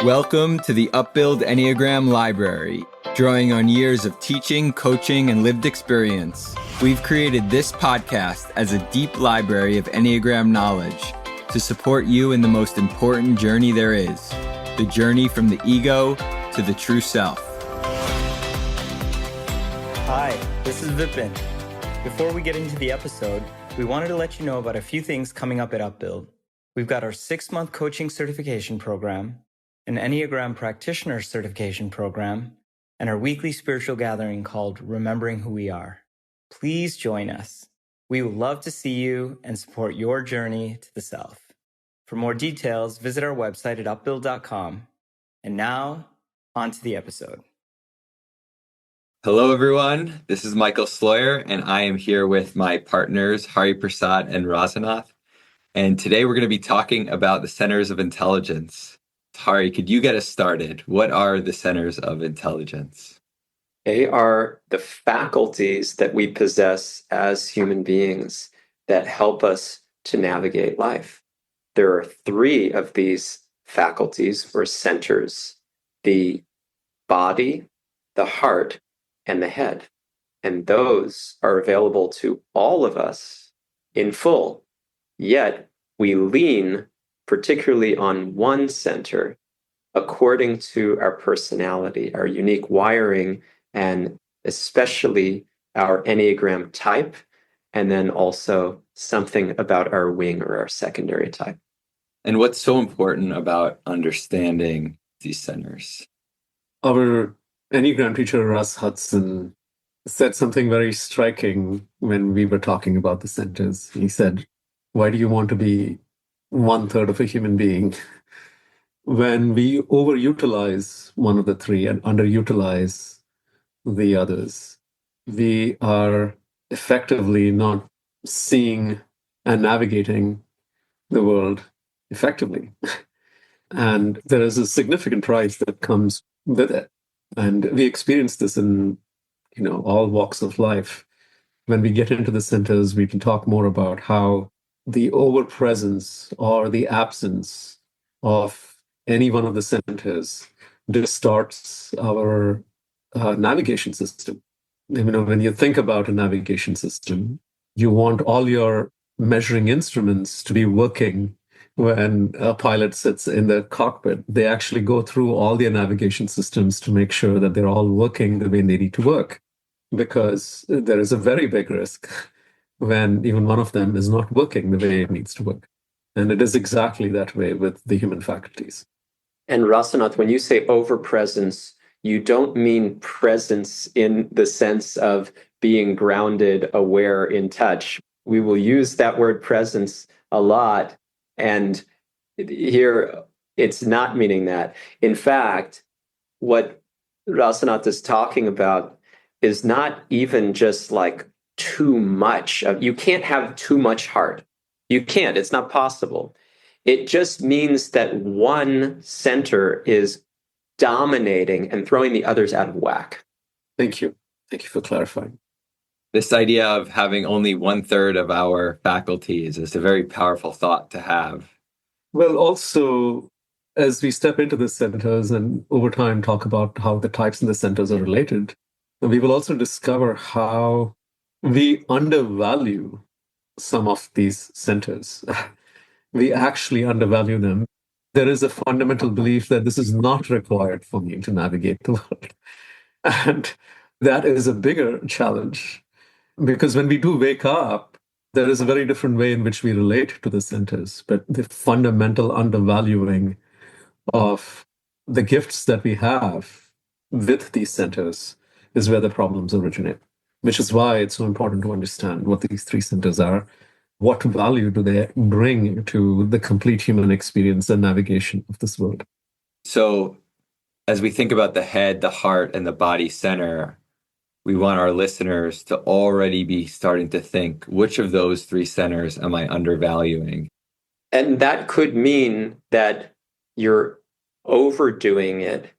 Welcome to the Upbuild Enneagram Library. Drawing on years of teaching, coaching, and lived experience, we've created this podcast as a deep library of Enneagram knowledge to support you in the most important journey there is, the journey from the ego to the true self. Hi, this is Vipin. Before we get into the episode, we wanted to let you know about a few things coming up at Upbuild. We've got our 6-month coaching certification program, an Enneagram Practitioner Certification Program, and our weekly spiritual gathering called Remembering Who We Are. Please join us. We would love to see you and support your journey to the self. For more details, visit our website at upbuild.com. And now, on to the episode. Hello, everyone. This is Michael Sloyer, and I am here with my partners, Hari Prasad and Rasanath. And today we're going to be talking about the centers of intelligence. Hari, could you get us started? What are the centers of intelligence? They are the faculties that we possess as human beings that help us to navigate life. There are 3 of these faculties or centers: the body, the heart, and the head. And those are available to all of us in full. Yet we lean particularly on one center according to our personality, our unique wiring, and especially our Enneagram type, and then also something about our wing or our secondary type. And what's so important about understanding these centers? Our Enneagram teacher, Russ Hudson, said something very striking when we were talking about the centers. He said, "Why do you want to be 1/3 of a human being?" When we overutilize one of the 3 and underutilize the others, we are effectively not seeing and navigating the world effectively. And there is a significant price that comes with it. And we experience this in, all walks of life. When we get into the centers, we can talk more about how the overpresence or the absence of any one of the centers distorts our navigation system. When you think about a navigation system, you want all your measuring instruments to be working. When a pilot sits in the cockpit, they actually go through all their navigation systems to make sure that they're all working the way they need to work, because there is a very big risk when even one of them is not working the way it needs to work. And it is exactly that way with the human faculties. And Rasanath, when you say overpresence, you don't mean presence in the sense of being grounded, aware, in touch. We will use that word presence a lot. And here, it's not meaning that. In fact, what Rasanath is talking about is not even just like too much. You can't have too much heart. You can't. It's not possible. It just means that one center is dominating and throwing the others out of whack. Thank you. Thank you for clarifying. This idea of having only 1/3 of our faculties is a very powerful thought to have. Well, also, as we step into the centers and over time talk about how the types in the centers are related, we will also discover how we undervalue some of these centers. We actually undervalue them. There is a fundamental belief that this is not required for me to navigate the world. And that is a bigger challenge, because when we do wake up, there is a very different way in which we relate to the centers. But the fundamental undervaluing of the gifts that we have with these centers is where the problems originate, which is why it's so important to understand what these 3 centers are. What value do they bring to the complete human experience and navigation of this world? So as we think about the head, the heart, and the body center, we want our listeners to already be starting to think, which of those 3 centers am I undervaluing? And that could mean that you're overdoing it,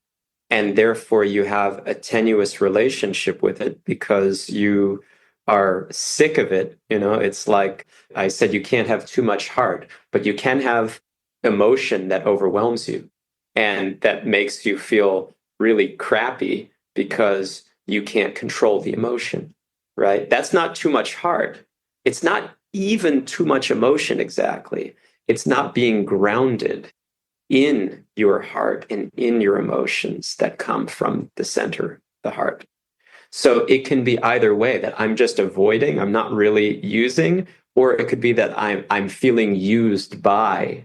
and therefore you have a tenuous relationship with it because you are sick of it. It's like I said, you can't have too much heart, but you can have emotion that overwhelms you. And that makes you feel really crappy because you can't control the emotion, right? That's not too much heart. It's not even too much emotion exactly. It's not being grounded in your heart and in your emotions that come from the center, the heart. So it can be either way, that I'm just avoiding, I'm not really using, or it could be that I'm feeling used by,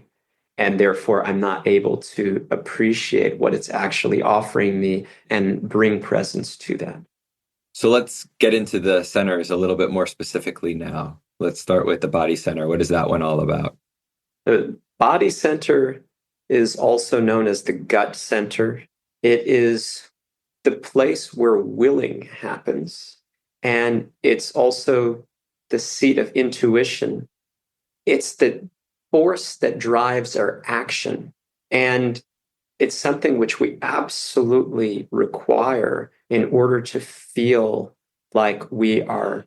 and therefore I'm not able to appreciate what it's actually offering me and bring presence to that. So let's get into the centers a little bit more specifically now. Let's start with the body center. What is that one all about? The body center is also known as the gut center. It is the place where willing happens, and it's also the seat of intuition. It's the force that drives our action. And it's something which we absolutely require in order to feel like we are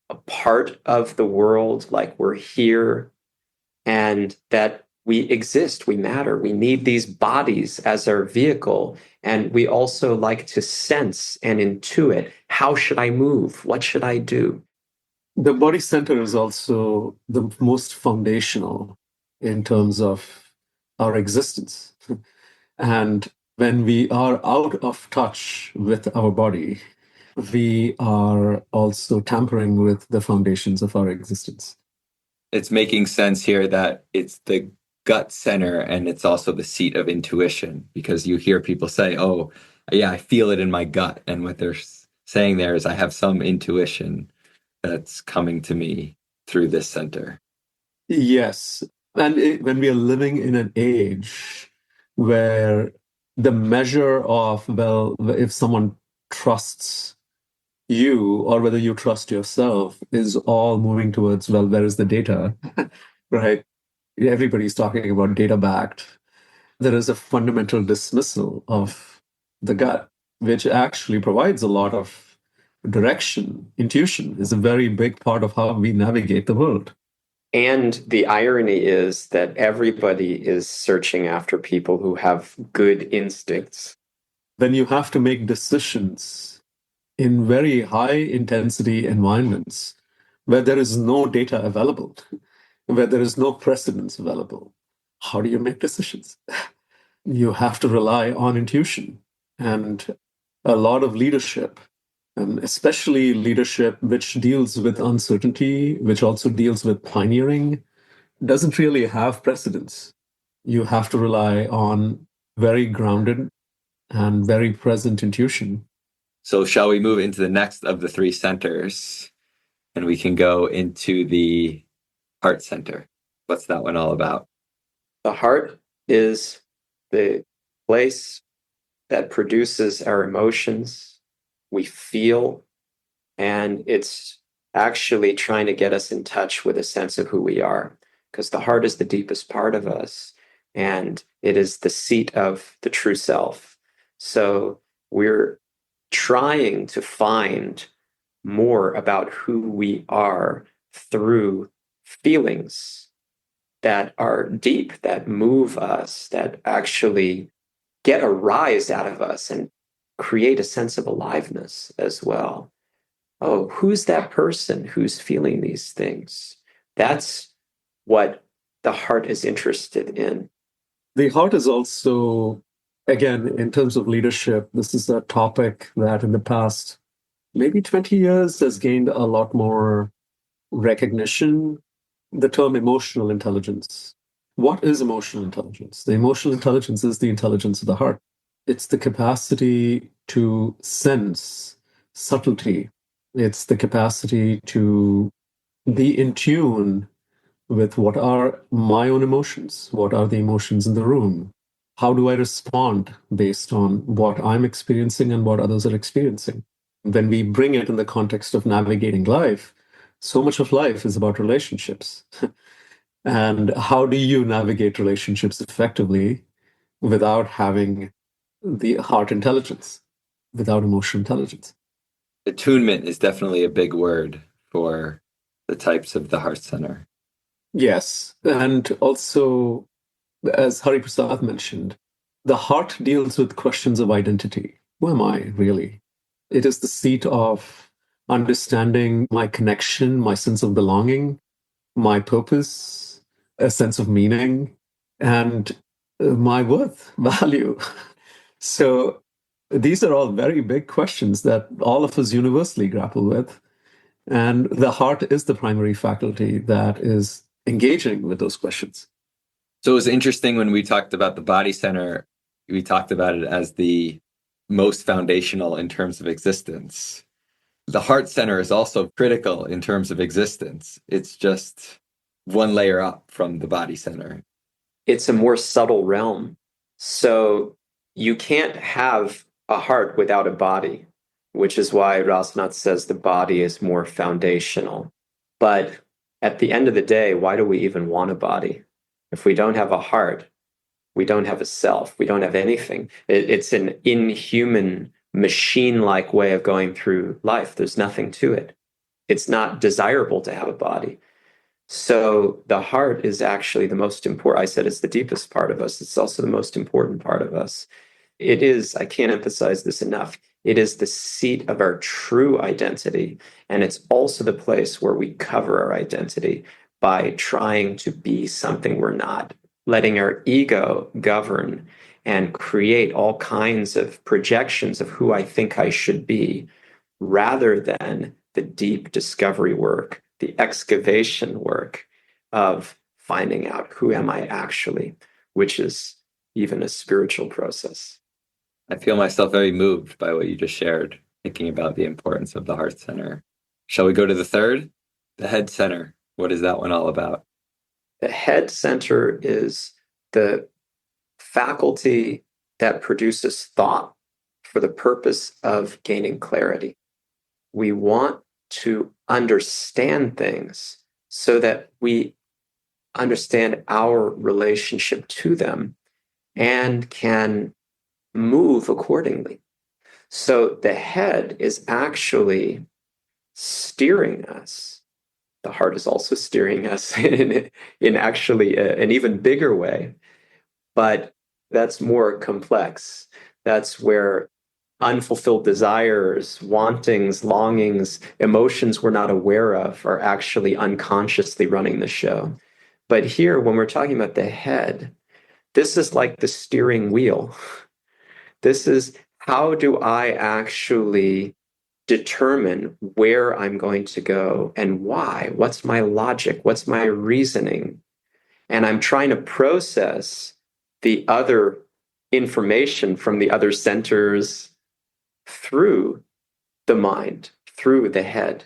a part of the world, like we're here, and that we exist, we matter. We need these bodies as our vehicle. And we also like to sense and intuit, how should I move? What should I do? The body center is also the most foundational in terms of our existence. And when we are out of touch with our body, we are also tampering with the foundations of our existence. It's making sense here that it's the gut center and it's also the seat of intuition, because you hear people say, oh, yeah, I feel it in my gut. And what they're saying there is I have some intuition that's coming to me through this center. Yes. And when we are living in an age where the measure of, well, if someone trusts you or whether you trust yourself is all moving towards, well, where is the data? Right? Everybody's talking about data backed. There is a fundamental dismissal of the gut, which actually provides a lot of direction. Intuition is a very big part of how we navigate the world. And the irony is that everybody is searching after people who have good instincts. Then you have to make decisions in very high intensity environments where there is no data available, where there is no precedence available. How do you make decisions? You have to rely on intuition and a lot of leadership, and especially leadership which deals with uncertainty, which also deals with pioneering, doesn't really have precedence. You have to rely on very grounded and very present intuition. So shall we move into the next of the three centers, and we can go into the heart center? What's that one all about? The heart is the place that produces our emotions. We feel, and it's actually trying to get us in touch with a sense of who we are, because the heart is the deepest part of us, and it is the seat of the true self. So we're trying to find more about who we are through feelings that are deep, that move us, that actually get a rise out of us and create a sense of aliveness as well. Oh, who's that person who's feeling these things? That's what the heart is interested in. The heart is also, again, in terms of leadership, this is a topic that in the past maybe 20 years has gained a lot more recognition. The term emotional intelligence. What is emotional intelligence? The emotional intelligence is the intelligence of the heart. It's the capacity to sense subtlety. It's the capacity to be in tune with what are my own emotions, what are the emotions in the room, how do I respond based on what I'm experiencing and what others are experiencing. When we bring it in the context of navigating life, so much of life is about relationships. And how do you navigate relationships effectively without having the heart intelligence, without emotional intelligence? Attunement is definitely a big word for the types of the heart center. Yes. And also, as Hari Prasad mentioned, The heart deals with questions of identity. Who am I really? It is the seat of understanding my connection, my sense of belonging, my purpose, a sense of meaning, and my worth, value. So these are all very big questions that all of us universally grapple with. And the heart is the primary faculty that is engaging with those questions. So it was interesting when we talked about the body center, we talked about it as the most foundational in terms of existence. The heart center is also critical in terms of existence. It's just one layer up from the body center. It's a more subtle realm. So you can't have a heart without a body, which is why Rasanath says the body is more foundational. But at the end of the day, why do we even want a body? If we don't have a heart, we don't have a self. We don't have anything. It's an inhuman, machine-like way of going through life. There's nothing to it. It's not desirable to have a body. So the heart is actually the most important. I said it's the deepest part of us. It's also the most important part of us. It is, I can't emphasize this enough, it is the seat of our true identity. And it's also the place where we cover our identity by trying to be something we're not, letting our ego govern and create all kinds of projections of who I think I should be, rather than the deep discovery work, the excavation work of finding out who am I actually, which is even a spiritual process. I feel myself very moved by what you just shared, thinking about the importance of the heart center. Shall we go to the third? The head center. What is that one all about? The head center is the faculty that produces thought for the purpose of gaining clarity. We want to understand things so that we understand our relationship to them and can move accordingly. So the head is actually steering us. The heart is also steering us in actually an even bigger way, but that's more complex. That's where unfulfilled desires, wantings, longings, emotions we're not aware of are actually unconsciously running the show. But here, when we're talking about the head, this is like the steering wheel. This is, how do I actually determine where I'm going to go and why? What's my logic? What's my reasoning? And I'm trying to process the other information from the other centers through the mind, through the head.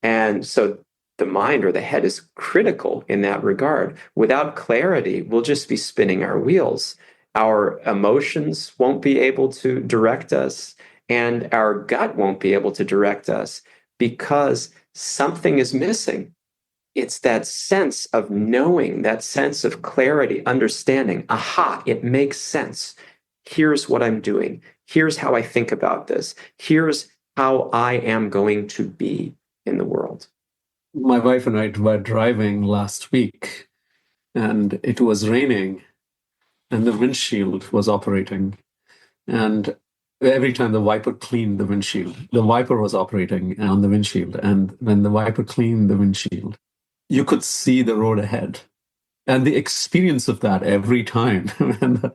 And so the mind or the head is critical in that regard. Without clarity, we'll just be spinning our wheels. Our emotions won't be able to direct us, and our gut won't be able to direct us because something is missing. It's that sense of knowing, that sense of clarity, understanding. Aha, it makes sense. Here's what I'm doing. Here's how I think about this. Here's how I am going to be in the world. My wife and I were driving last week, and it was raining, and the windshield was operating. And every time the wiper cleaned the windshield, the wiper was operating on the windshield. And when the wiper cleaned the windshield, you could see the road ahead. And the experience of that every time, and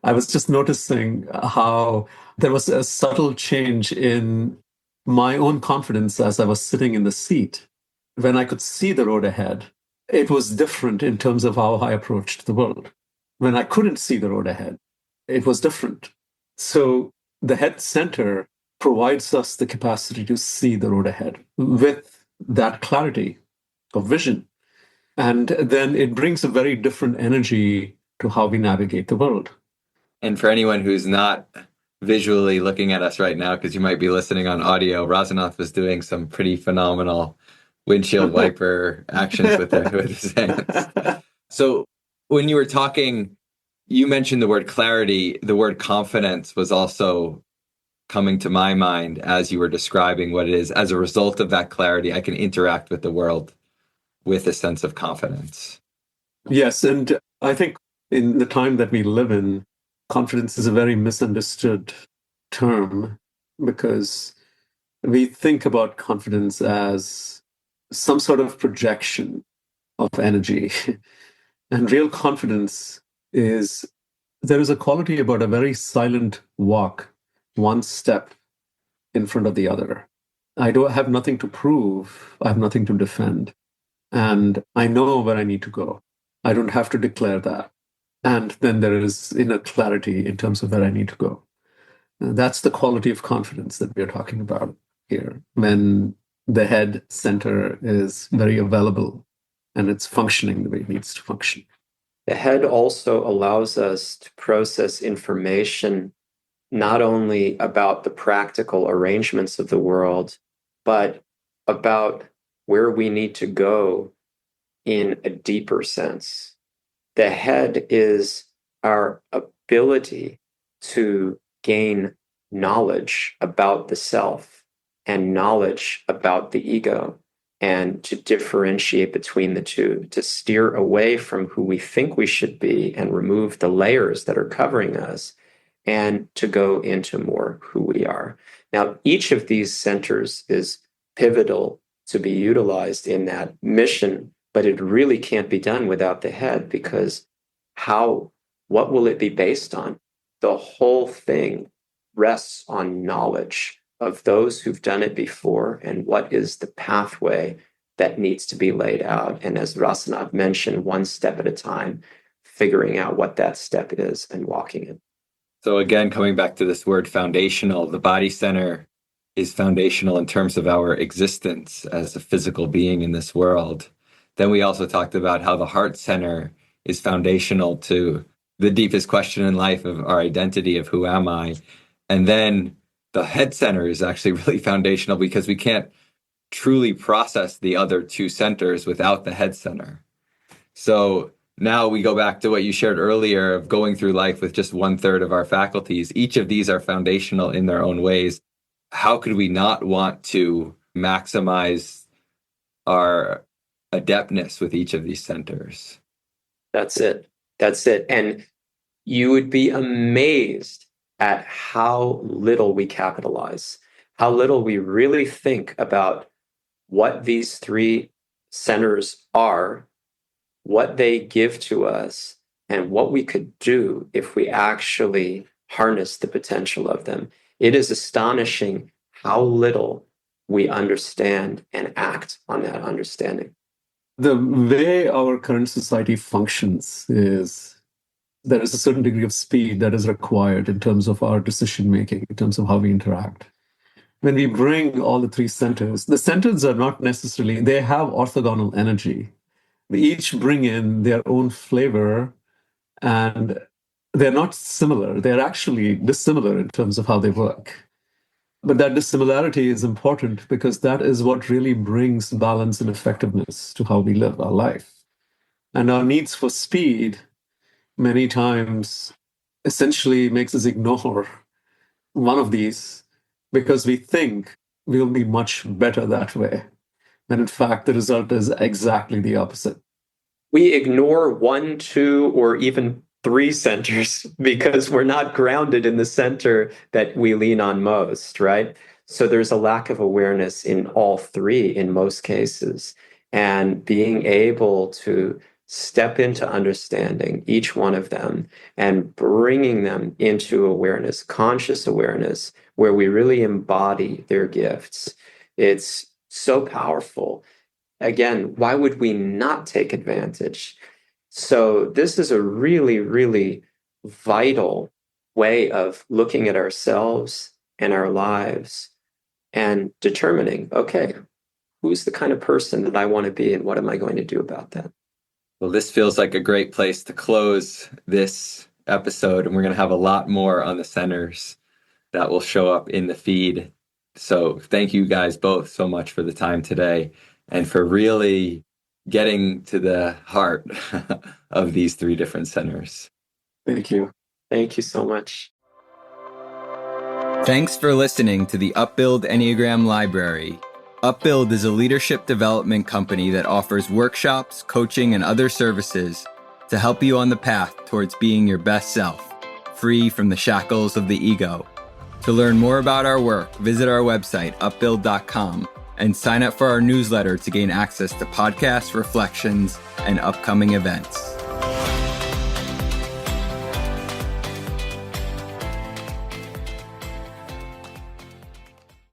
I was just noticing how there was a subtle change in my own confidence as I was sitting in the seat. When I could see the road ahead, it was different in terms of how I approached the world. When I couldn't see the road ahead, it was different. So the head center provides us the capacity to see the road ahead with that clarity of vision. And then it brings a very different energy to how we navigate the world. And for anyone who's not visually looking at us right now, because you might be listening on audio, Rasanath was doing some pretty phenomenal windshield wiper actions with his hands. So when you were talking, you mentioned the word clarity. The word confidence was also coming to my mind as you were describing what it is. As a result of that clarity, I can interact with the world with a sense of confidence. Yes, and I think in the time that we live in, confidence is a very misunderstood term because we think about confidence as some sort of projection of energy. And real confidence is there is a quality about a very silent walk, one step in front of the other. I don't have nothing to prove, I have nothing to defend. And I know where I need to go. I don't have to declare that. And then there is inner clarity in terms of where I need to go. And that's the quality of confidence that we're talking about here. When the head center is very available and it's functioning the way it needs to function. The head also allows us to process information not only about the practical arrangements of the world, but about where we need to go in a deeper sense. The head is our ability to gain knowledge about the self and knowledge about the ego, and to differentiate between the two, to steer away from who we think we should be and remove the layers that are covering us, and to go into more who we are. Now, each of these centers is pivotal to be utilized in that mission, but it really can't be done without the head, because what will it be based on? The whole thing rests on knowledge of those who've done it before and what is the pathway that needs to be laid out. And as Rasanath mentioned, one step at a time, figuring out what that step is and walking it. So again, coming back to this word foundational, the body center is foundational in terms of our existence as a physical being in this world. Then we also talked about how the heart center is foundational to the deepest question in life of our identity, of who am I? And then the head center is actually really foundational because we can't truly process the other two centers without the head center. So now we go back to what you shared earlier of going through life with just 1/3 of our faculties. Each of these are foundational in their own ways. How could we not want to maximize our adeptness with each of these centers? That's it. That's it. And you would be amazed at how little we capitalize, how little we really think about what these three centers are, what they give to us, and what we could do if we actually harness the potential of them. It is astonishing how little we understand and act on that understanding. The way our current society functions is there is a certain degree of speed that is required in terms of our decision making, in terms of how we interact. When we bring all the three centers, the centers are not necessarily, they have orthogonal energy. They each bring in their own flavor, and they're not similar. They're actually dissimilar in terms of how they work. But that dissimilarity is important because that is what really brings balance and effectiveness to how we live our life. And our needs for speed many times essentially makes us ignore one of these because we think we'll be much better that way. And in fact, the result is exactly the opposite. We ignore 1, 2, or even 3 centers because we're not grounded in the center that we lean on most, right? So there's a lack of awareness in all 3 in most cases. And being able to step into understanding each one of them and bringing them into awareness, conscious awareness, where we really embody their gifts. It's so powerful. Again, why would we not take advantage? So this is a really, really vital way of looking at ourselves and our lives and determining, okay, who's the kind of person that I want to be and what am I going to do about that? Well, this feels like a great place to close this episode, and we're going to have a lot more on the centers that will show up in the feed. So thank you guys both so much for the time today and for really getting to the heart of these 3 different centers. Thank you. Thank you so much. Thanks for listening to the Upbuild Enneagram Library. Upbuild is a leadership development company that offers workshops, coaching, and other services to help you on the path towards being your best self. free from the shackles of the ego. To learn more about our work, visit our website, upbuild.com, and sign up for our newsletter to gain access to podcasts, reflections, and upcoming events.